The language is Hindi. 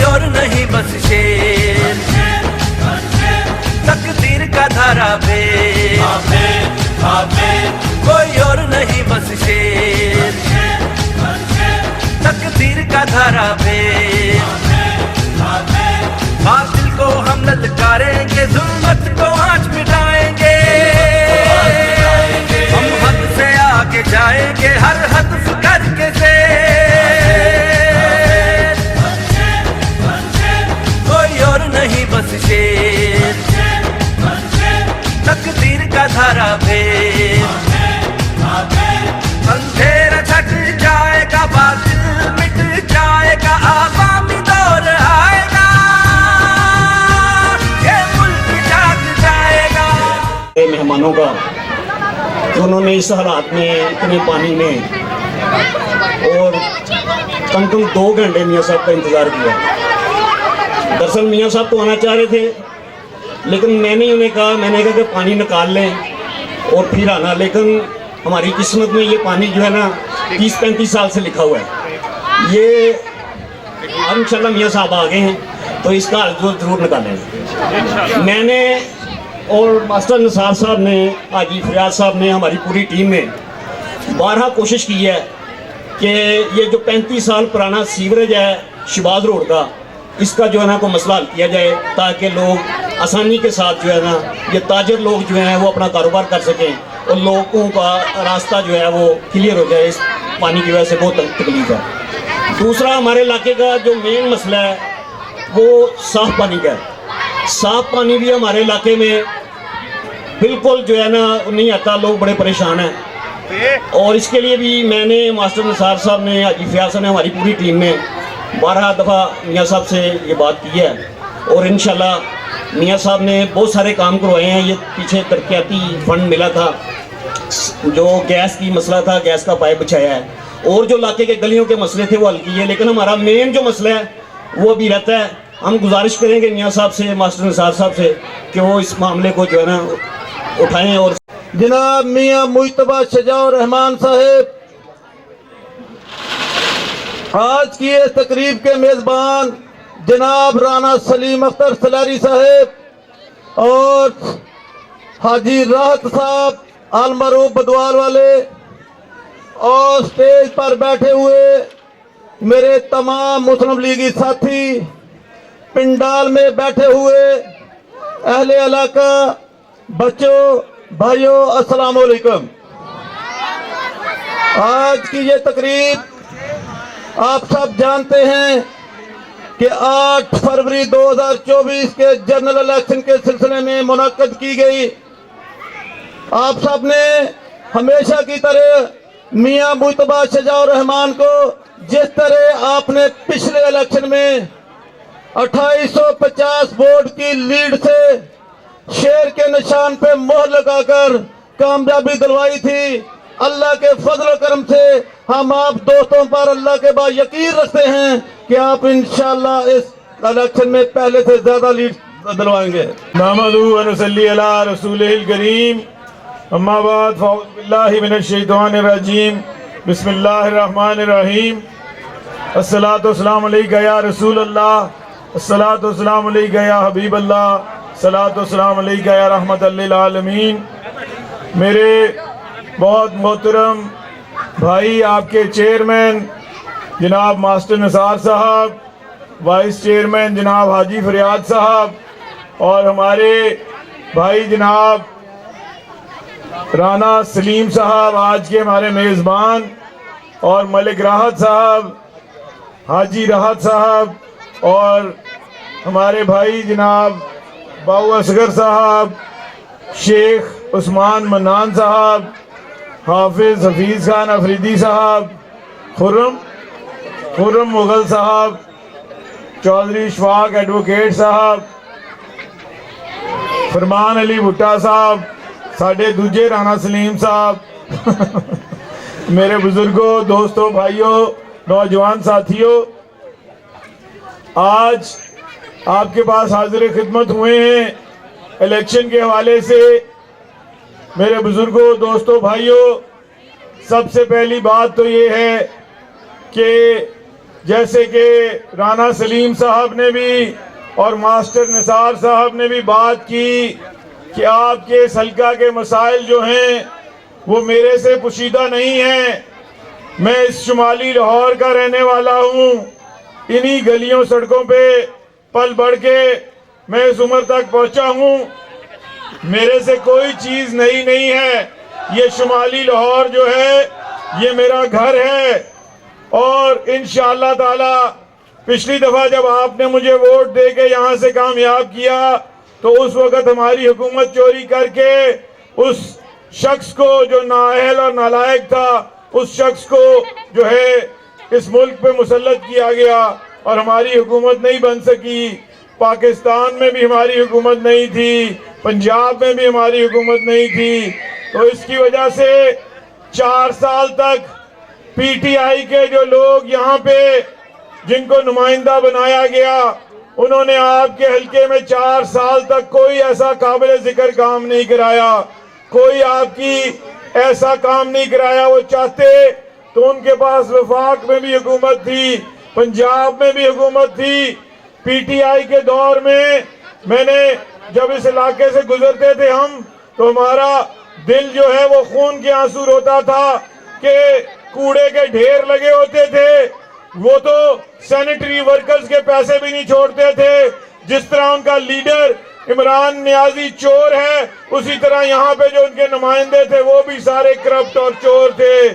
और नहीं बस शेर, तकदीर का धारा पे कोई और नहीं बस शेर, तकदीर का धारा पे बातिल को हम ललकारेंगे, जुल्मत को आज मिटाएंगे, हम हद से आगे जाएंगे, हर हद करके से कोई और नहीं बस शेर, तकदीर का धारा पे अंधेरा छट जाएगा, बातिल मिट जाएगा, आवामी दौर आएगा, ये मुल्क जाग जाएगा। मेहमानों का उन्होंने इस हालात में इतने पानी में और कम 2 घंटे मियाँ साहब का इंतज़ार किया। दरअसल मियाँ साहब तो आना चाह रहे थे, लेकिन मैंने कहा कि पानी निकाल लें और फिर आना, लेकिन हमारी किस्मत में ये पानी जो है ना 30-35 साल से लिखा हुआ है। ये इंशाल्लाह मियाँ साहब आ गए हैं तो इसका हल जरूर निकालेंगे। मैंने और मास्टर निसार साहब ने, हाजी फरियाद साहब ने, हमारी पूरी टीम ने 12 कोशिश की है कि ये जो 35 साल पुराना सीवरेज है शहबाज रोड का, इसका जो है ना को मसला हल किया जाए, ताकि लोग आसानी के साथ जो है ना, ये ताजर लोग जो हैं वो अपना कारोबार कर सकें और लोगों का रास्ता जो है वो क्लियर हो जाए। इस पानी की वजह से बहुत तकलीफ है। दूसरा, हमारे इलाके का जो मेन मसला है वो साफ़ पानी का है। साफ़ पानी भी हमारे इलाके में बिल्कुल जो है ना नहीं आता, लोग बड़े परेशान हैं। और इसके लिए भी मैंने, मास्टर निसार साहब ने, हाजी फरियाद साहब ने, हमारी पूरी टीम ने 12 दफ़ा मियाँ साहब से ये बात की है और इंशाल्लाह मियाँ साहब ने बहुत सारे काम करवाए हैं। ये पीछे तरक्याती फंड मिला था, जो गैस की मसला था, गैस का पाइप बिछाया है और जो इलाके के गलियों के मसले थे वो हल किए। लेकिन हमारा मेन जो मसला है वो अभी रहता है। हम गुजारिश करेंगे मियाँ साहब से, मास्टर निसार साहब से कि वो इस मामले को जो है ना उठाएं। और जनाब मियाँ मुश्तबा शजाउर रहमान साहब आज की इस तकरीब के मेज़बान जनाब राना सलीम अख्तर सलारी साहब और हाजी राहत साहब आलमरूफ बदवाल वाले, और स्टेज पर बैठे हुए मेरे तमाम मुस्लिम लीगी साथी, पिंडाल में बैठे हुए अहले इलाका, बच्चों, भाइयों, अस्सलाम वालेकुम। आज की ये तकरीब आप सब जानते हैं कि 8 फरवरी 2024 के जनरल इलेक्शन के सिलसिले में मुनक्कद की गई। आप सब ने हमेशा की तरह मियाँ मुश्तबा शजाउर रहमान को, जिस तरह आपने पिछले इलेक्शन में 2850 वोट की लीड से शेर के निशान पे मोहर लगाकर कामयाबी दिलवाई थी, अल्लाह के फजल करम से हम आप दोस्तों पर अल्लाह के बाद यकीन रखते हैं कि आप इंशाअल्लाह इस इलेक्शन में पहले से ज्यादा लीड दिलवाएंगे। नहमदु व नसल्ली अला रसूलिल करीम, अम्मा बाद, फ़अऊज़ु बिल्लाहि मिनश शैतानिर रजीम, बिस्मिल्लाहिर रहमानिर रहीम। अस्सलातु वस्सलामु अलैका या रसूल अल्लाह, अस्सलातु वस्सलामु अलैका या हबीब अल्लाह, सलातु वस्सलामु अलैका या रहमतल लिल आलमीन। मेरे बहुत मोहतरम भाई, आपके चेयरमैन जनाब मास्टर निसार साहब, वाइस चेयरमैन जनाब हाजी फरियाद साहब, और हमारे भाई जनाब राना सलीम साहब आज के हमारे मेज़बान, और मलिक राहत साहब, हाजी राहत साहब, और हमारे भाई जनाब बाऊ असगर साहब, शेख उस्मान मन्नान साहब, हाफिज़ हफीज़ खान अफरीदी साहब, खुर्रम मुगल साहब, चौधरी शफाक एडवोकेट साहब, फरमान अली भुट्टा साहब, साढ़े दूजे राना सलीम साहब मेरे बुजुर्गों, दोस्तों, भाइयों, नौजवान साथियों, आज आपके पास हाजिर खिदमत हुए हैं इलेक्शन के हवाले से। मेरे बुजुर्गों, दोस्तों, भाइयों, सबसे पहली बात तो ये है कि जैसे कि राना सलीम साहब ने भी और मास्टर निसार साहब ने भी बात की कि आपके इस हल्का के मसाइल जो हैं वो मेरे से पोशीदा नहीं हैं। मैं इस शुमाली लाहौर का रहने वाला हूँ। इन्हीं गलियों सड़कों पे पल बढ़ के मैं इस उम्र तक पहुँचा हूँ। मेरे से कोई चीज़ नई नहीं है। ये शुमाली लाहौर जो है ये मेरा घर है। और इंशाअल्लाह ताला पिछली दफ़ा जब आपने मुझे वोट दे के यहाँ से कामयाब किया तो उस वक़्त हमारी हुकूमत चोरी करके उस शख्स को जो नाअहल और नालायक था उस शख्स को जो है इस मुल्क पे मुसल्लत किया गया और हमारी हुकूमत नहीं बन सकी। पाकिस्तान में भी हमारी हुकूमत नहीं थी, पंजाब में भी हमारी हुकूमत नहीं थी। तो इसकी वजह से 4 साल तक पीटीआई के जो लोग यहाँ पे जिनको नुमाइंदा बनाया गया उन्होंने आपके हल्के में 4 साल तक कोई ऐसा काबिल जिक्र काम नहीं कराया, कोई आपकी ऐसा काम नहीं कराया। वो चाहते तो उनके पास वफाक में भी हुकूमत थी, पंजाब में भी हुकूमत थी। पीटीआई के दौर में मैंने जब इस इलाके से गुजरते थे हम तो हमारा दिल जो है वो खून के आंसू रोता था कि कूड़े के ढेर लगे होते थे। वो तो सैनिटरी वर्कर्स के पैसे भी नहीं छोड़ते थे। जिस तरह उनका लीडर इमरान नियाजी चोर है उसी तरह यहाँ पे जो उनके नुमाइंदे थे वो भी सारे करप्ट और चोर थे।